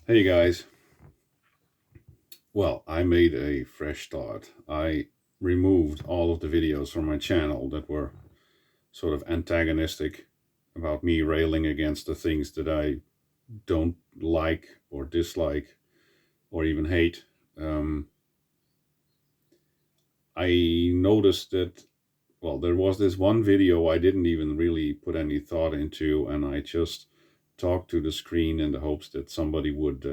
Hey guys. Well, I made a fresh start. I removed all of the videos from my channel that were sort of antagonistic about me railing against the things that I don't like or dislike or even hate. Um, I noticed that, well, there was this one video I didn't even really put any thought into, and I just talked to the screen in the hopes that somebody would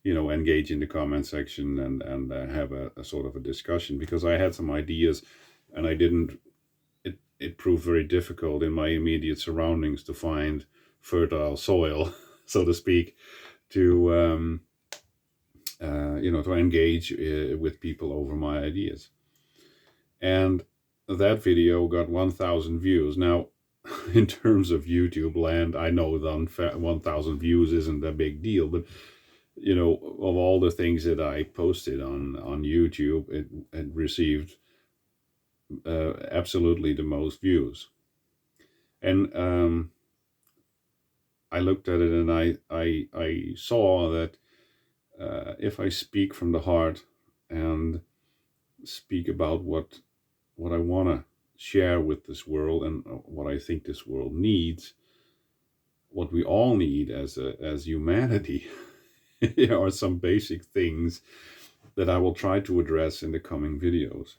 engage in the comment section and have a sort of a discussion, because I had some ideas and I didn't. It proved very difficult in my immediate surroundings to find fertile soil, so to speak, to to engage with people over my ideas. And that video got 1,000 views. Now, in terms of YouTube land, I know that 1,000 views isn't a big deal, but of all the things that I posted on YouTube, it received absolutely the most views. And I looked at it and I saw that if I speak from the heart and speak about what I want to share with this world and what I think this world needs, what we all need as humanity, are some basic things that I will try to address in the coming videos,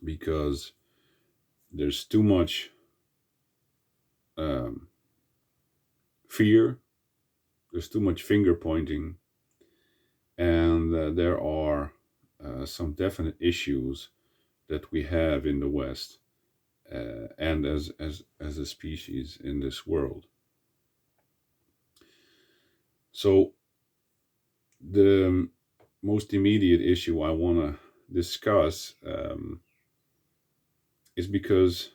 because there's too much um, fear, there's too much finger pointing, and there are some definite issues that we have in the West and as a species in this world. So the most immediate issue I want to discuss is because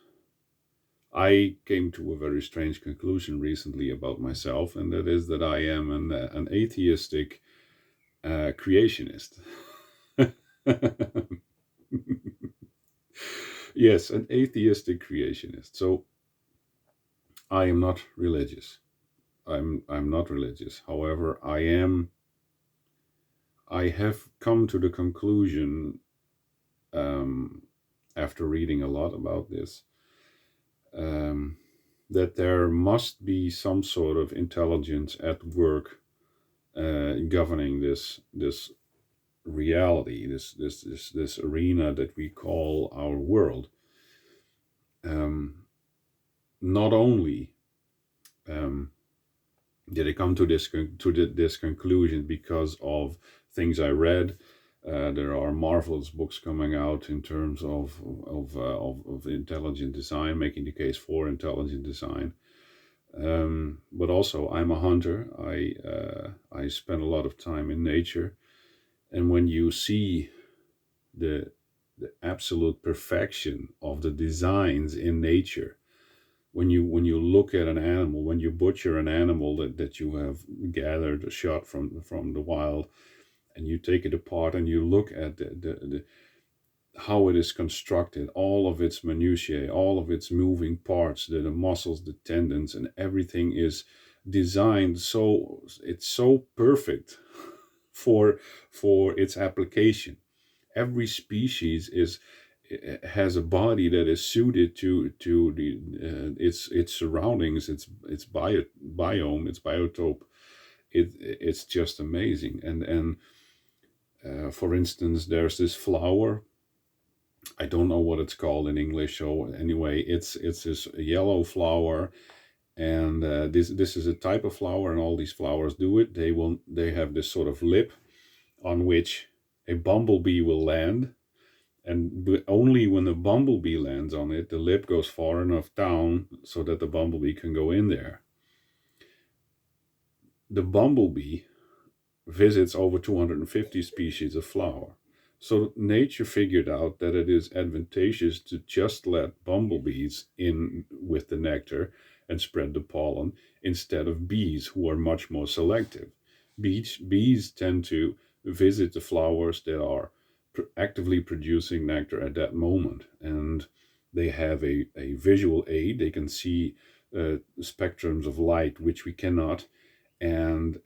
I came to a very strange conclusion recently about myself, and that is that I am an atheistic creationist. Yes, an atheistic creationist. So I am not religious. I'm not religious. However, I have come to the conclusion, um, after reading a lot about this, um, that there must be some sort of intelligence at work governing this reality, this arena that we call our world. Um, Not only um, did I come to this conclusion because of things I read. There are marvelous books coming out in terms of intelligent design, making the case for intelligent design. But also, I'm a hunter. I spend a lot of time in nature, and when you see the the absolute perfection of the designs in nature, when you look at an animal, when you butcher an animal that you have gathered a shot from the wild, and you take it apart and you look at the how it is constructed, all of its minutiae, all of its moving parts, the muscles, the tendons, and everything is designed so it's so perfect for its application. Every species is has a body that is suited to the its surroundings, its biome, its biotope. It's just amazing. And for instance, there's this flower. I don't know what it's called in English. So anyway, it's this yellow flower, and this is a type of flower, and all these flowers do it. They have this sort of lip on which a bumblebee will land, and only when the bumblebee lands on it, the lip goes far enough down so that the bumblebee can go in there. The bumblebee visits over 250 species of flower. So nature figured out that it is advantageous to just let bumblebees in with the nectar and spread the pollen, instead of bees, who are much more selective. Bees tend to visit the flowers that are actively producing nectar at that moment, and they have a visual aid. They can see spectrums of light which we cannot, And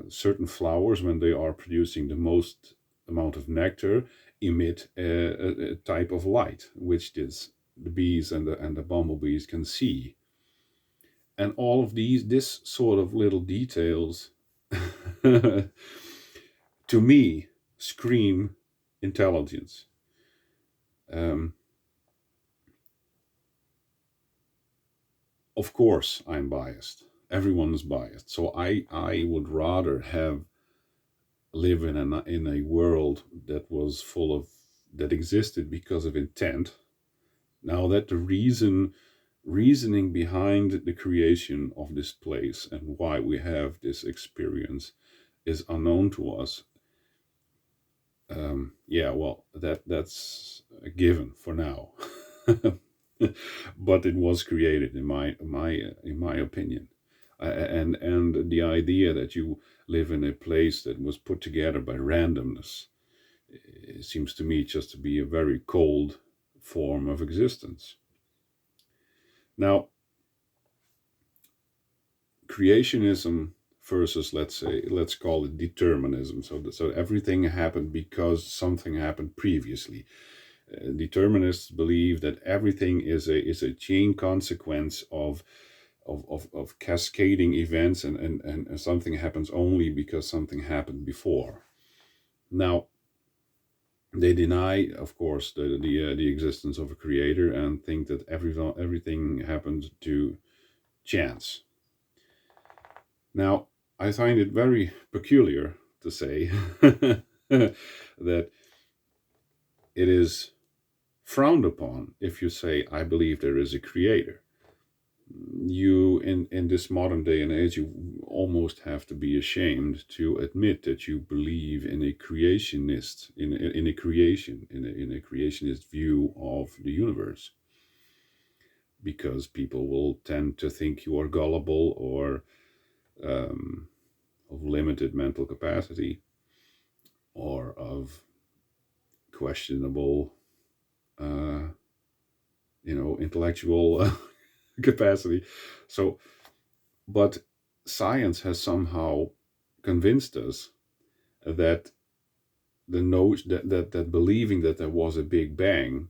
certain flowers, when they are producing the most amount of nectar, emit a type of light, which the bees and the bumblebees can see. And all of this sort of little details, to me, scream intelligence. Um, of course, I'm biased. Everyone is biased. So I would rather live in a world that was full of that existed because of intent. Now that the reasoning behind the creation of this place and why we have this experience is unknown to us. Yeah, well, that's a given for now. But it was created in my opinion. And the idea that you live in a place that was put together by randomness, it seems to me just to be a very cold form of existence. Now, creationism versus, let's call it determinism. So everything happened because something happened previously. Determinists believe that everything is a chain consequence of cascading events, and something happens only because something happened before. Now, they deny, of course, the existence of a creator and think that everything happened to chance. Now, I find it very peculiar to say that it is frowned upon if you say, I believe there is a creator. You, in this modern day and age, you almost have to be ashamed to admit that you believe in a creationist, in a creation, in a creationist view of the universe, because people will tend to think you are gullible or of limited mental capacity or of questionable, uh, intellectual capacity. So, but science has somehow convinced us that the notion that believing that there was a Big Bang,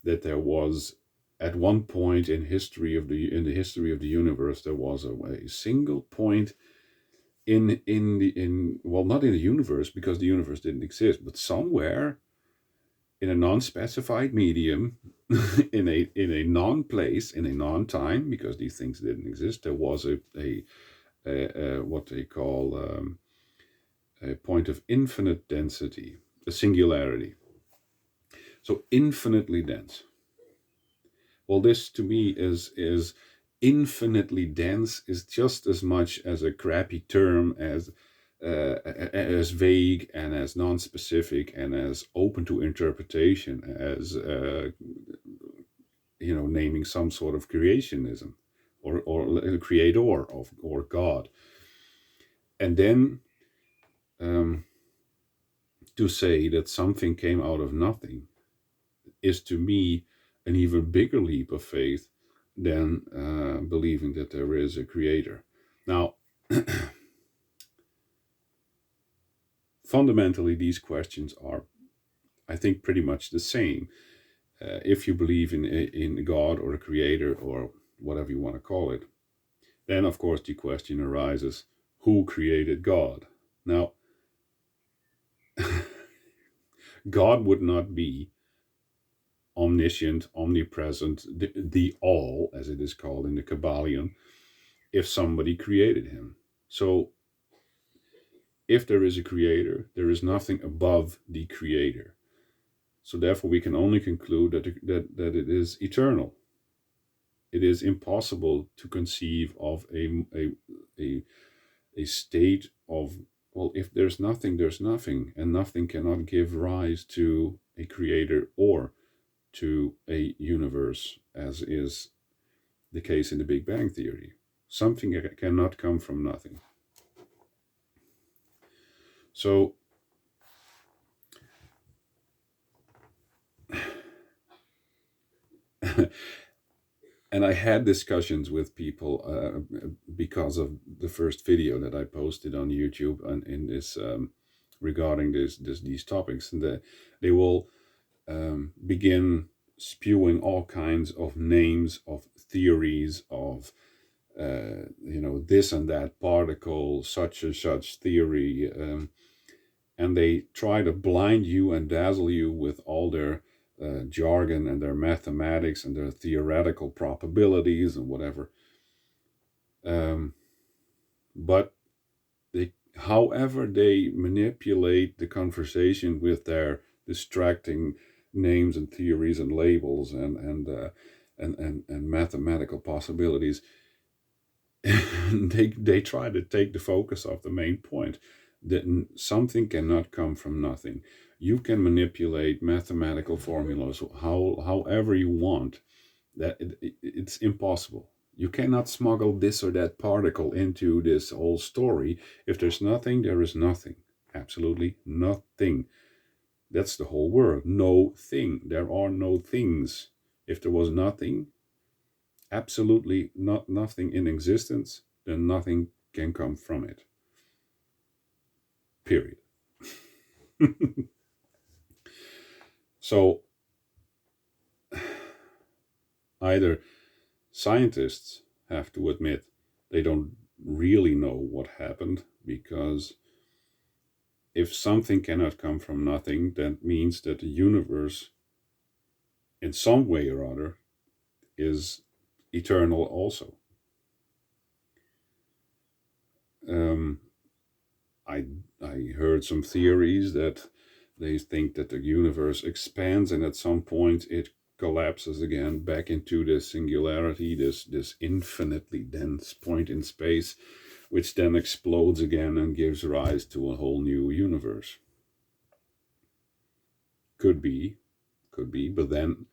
that there was at one point in the history of the universe, there was a single point in well, not in the universe, because the universe didn't exist, but somewhere in a non-specified medium, in a non-place, in a non-time, because these things didn't exist, there was a what they call a point of infinite density, a singularity. So infinitely dense. Well, this to me is infinitely dense is just as much as a crappy term as vague and as non-specific and as open to interpretation as naming some sort of creationism or a creator of or God. And then to say that something came out of nothing is to me an even bigger leap of faith than believing that there is a creator. Now, fundamentally, these questions are, I think, pretty much the same. If you believe in God or a creator or whatever you want to call it, then of course the question arises: who created God? Now, God would not be omniscient, omnipresent, the all, as it is called in the Kabbalion, if somebody created him. So, if there is a creator, there is nothing above the creator. So, therefore, we can only conclude that it is eternal. It is impossible to conceive of a state of, well, if there's nothing, there's nothing, and nothing cannot give rise to a creator or to a universe, as is the case in the Big Bang Theory. Something cannot come from nothing. So, And I had discussions with people because of the first video that I posted on YouTube and in this regarding these topics, and they will begin spewing all kinds of names of theories of this and that particle, such and such theory, and they try to blind you and dazzle you with all their jargon and their mathematics and their theoretical probabilities and whatever. But however they manipulate the conversation with their distracting names and theories and labels and mathematical possibilities, they try to take the focus off the main point, that something cannot come from nothing. You can manipulate mathematical formulas however you want. It's impossible. You cannot smuggle this or that particle into this whole story. If there's nothing, there is nothing. Absolutely nothing. That's the whole word. No thing. There are no things. If there was nothing, absolutely nothing in existence, then nothing can come from it. Period. So either scientists have to admit they don't really know what happened, because if something cannot come from nothing, that means that the universe, in some way or other, is eternal also. I heard some theories that they think that the universe expands and at some point it collapses again back into this singularity, this infinitely dense point in space, which then explodes again and gives rise to a whole new universe. Could be, but then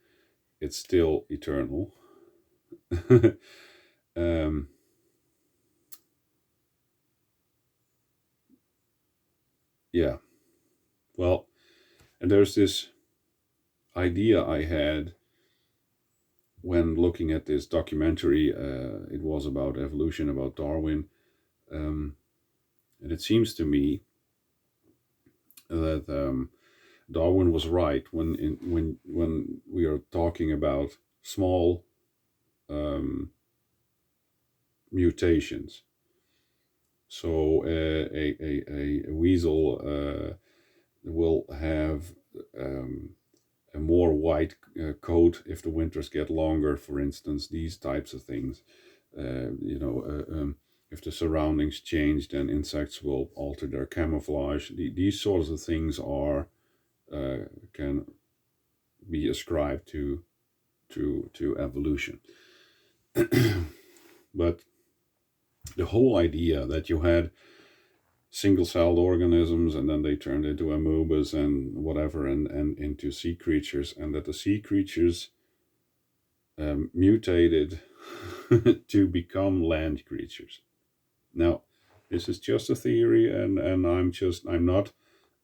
it's still eternal. Yeah. Well, and there's this idea I had when looking at this documentary. It was about evolution, about Darwin. And it seems to me that Darwin was right when we are talking about small mutations. So a weasel will have a more white coat if the winters get longer, for instance. These types of things. If the surroundings change, then insects will alter their camouflage. These sorts of things can be ascribed to evolution. But the whole idea that you had single-celled organisms and then they turned into amoebas and whatever and into sea creatures, and that the sea creatures mutated to become land creatures. Now, this is just a theory, and I'm not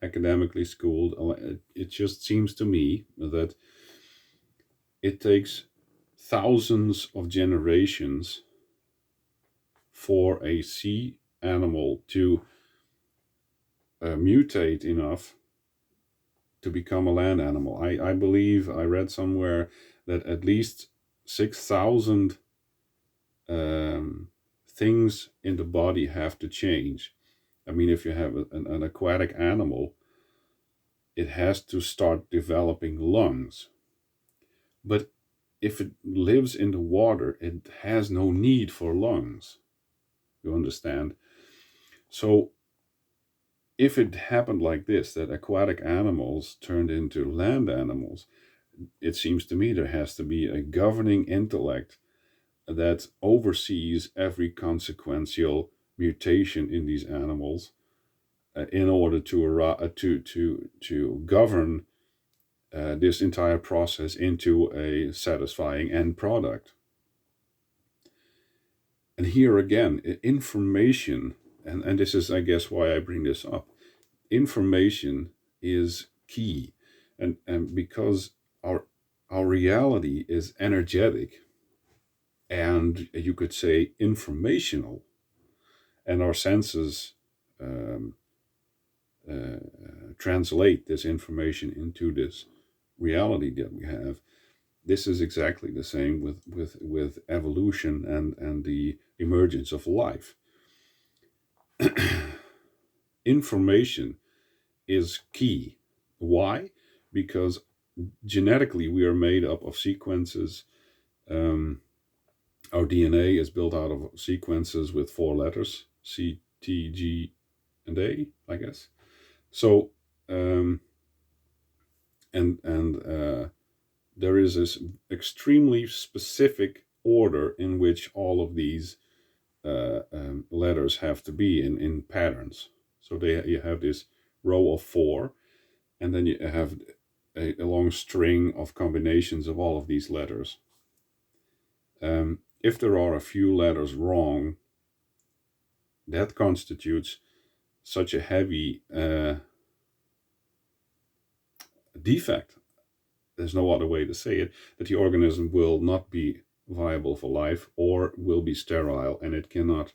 academically schooled. It just seems to me that it takes thousands of generations for a sea animal to mutate enough to become a land animal. I believe I read somewhere that at least 6,000 things in the body have to change. I mean, if you have an aquatic animal, it has to start developing lungs. But if it lives in the water, it has no need for lungs. You understand? So if it happened like this, that aquatic animals turned into land animals, it seems to me there has to be a governing intellect that oversees every consequential mutation in these animals in order to govern this entire process into a satisfying end product. And here again, information, and this is, I guess, why I bring this up. Information is key, and because our reality is energetic, and you could say informational, and our senses um, translate this information into this reality that we have. This is exactly the same with evolution and the emergence of life. Information is key. Why? Because genetically we are made up of sequences. Our DNA is built out of sequences with four letters: C, T, G, and A, I guess. So, and there is this extremely specific order in which all of these letters have to be in patterns. So you have this row of four, and then you have a long string of combinations of all of these letters. If there are a few letters wrong, that constitutes such a heavy defect, there's no other way to say it, that the organism will not be viable for life or will be sterile and it cannot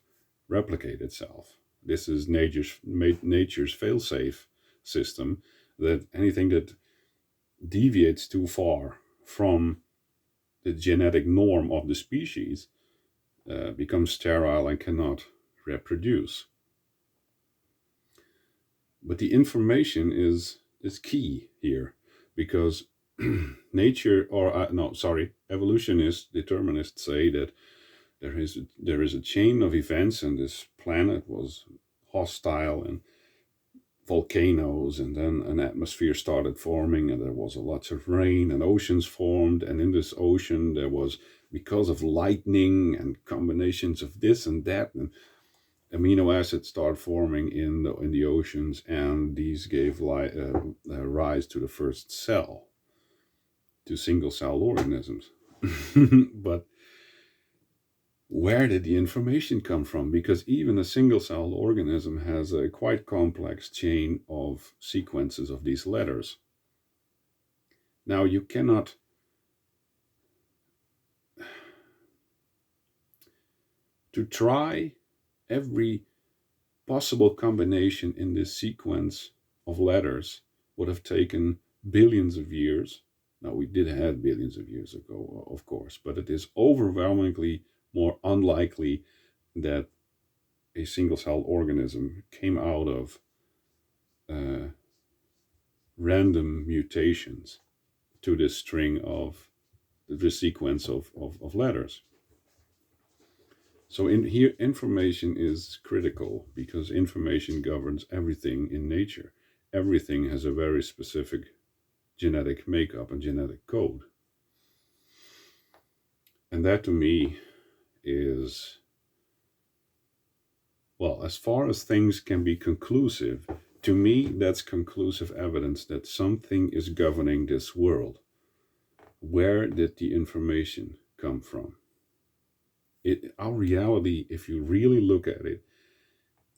replicate itself. This is nature's fail-safe system, that anything that deviates too far from the genetic norm of the species becomes sterile and cannot reproduce. But the information is key here, because nature, or no, sorry, evolutionists, determinists say that there is a chain of events, and this planet was hostile, and volcanoes, and then an atmosphere started forming, and there was lots of rain, and oceans formed, and in this ocean there was, because of lightning and combinations of this and that, and amino acids start forming in the oceans, and these gave rise to the first cell, to single cell organisms. But where did the information come from? Because even a single cell organism has a quite complex chain of sequences of these letters. Now, you cannot to try every possible combination in this sequence of letters would have taken billions of years. Now, we did have billions of years ago, of course, but it is overwhelmingly more unlikely that a single cell organism came out of random mutations to this string of the sequence of letters. So in here, information is critical because information governs everything in nature. Everything has a very specific genetic makeup and genetic code. And that to me is, well, as far as things can be conclusive, to me, that's conclusive evidence that something is governing this world. Where did the information come from? Our reality, if you really look at it,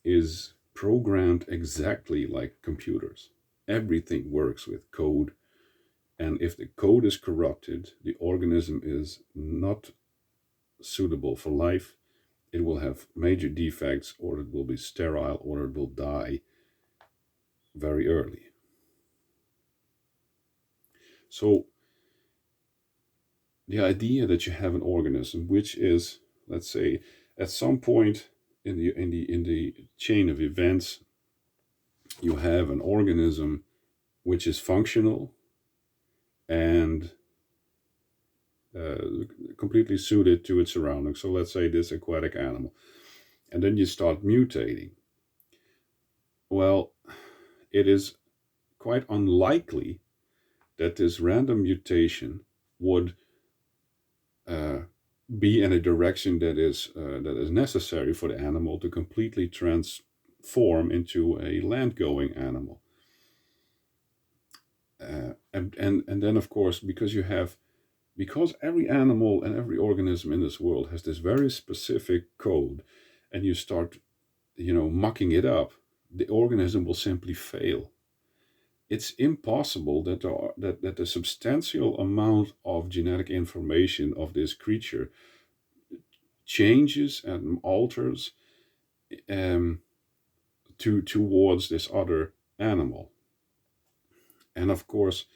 is programmed exactly like computers. Everything works with code. And if the code is corrupted, the organism is not suitable for life. It will have major defects, or it will be sterile, or it will die very early. So the idea that you have an organism which is, let's say, at some point in the chain of events, you have an organism which is functional and completely suited to its surroundings. So let's say this aquatic animal, and then you start mutating. Well, it is quite unlikely that this random mutation would be in a direction that is necessary for the animal to completely transform into a land-going animal. And then of course, because every animal and every organism in this world has this very specific code, and you start mucking it up, the organism will simply fail. It's impossible that that the substantial amount of genetic information of this creature changes and alters um, towards this other animal. And of course,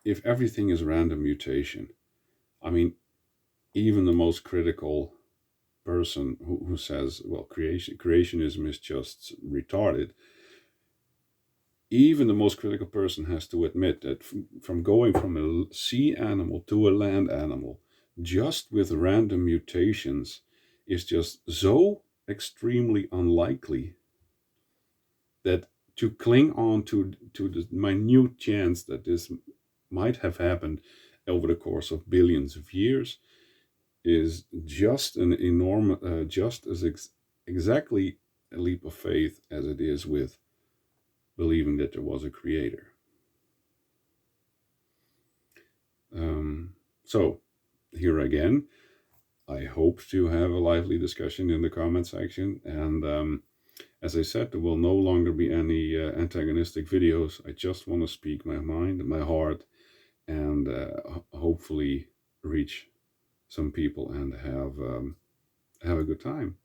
if everything is random mutation, I mean, even the most critical person who says, well, creationism is just retarded, even the most critical person has to admit that from going from a sea animal to a land animal, just with random mutations, is just so extremely unlikely that to cling on to the minute chance that this might have happened over the course of billions of years is just an enormous, just as exactly a leap of faith as it is with believing that there was a creator. So, here again, I hope to have a lively discussion in the comment section. And as I said, there will no longer be any antagonistic videos. I just want to speak my mind, my heart, and hopefully reach some people and have a good time.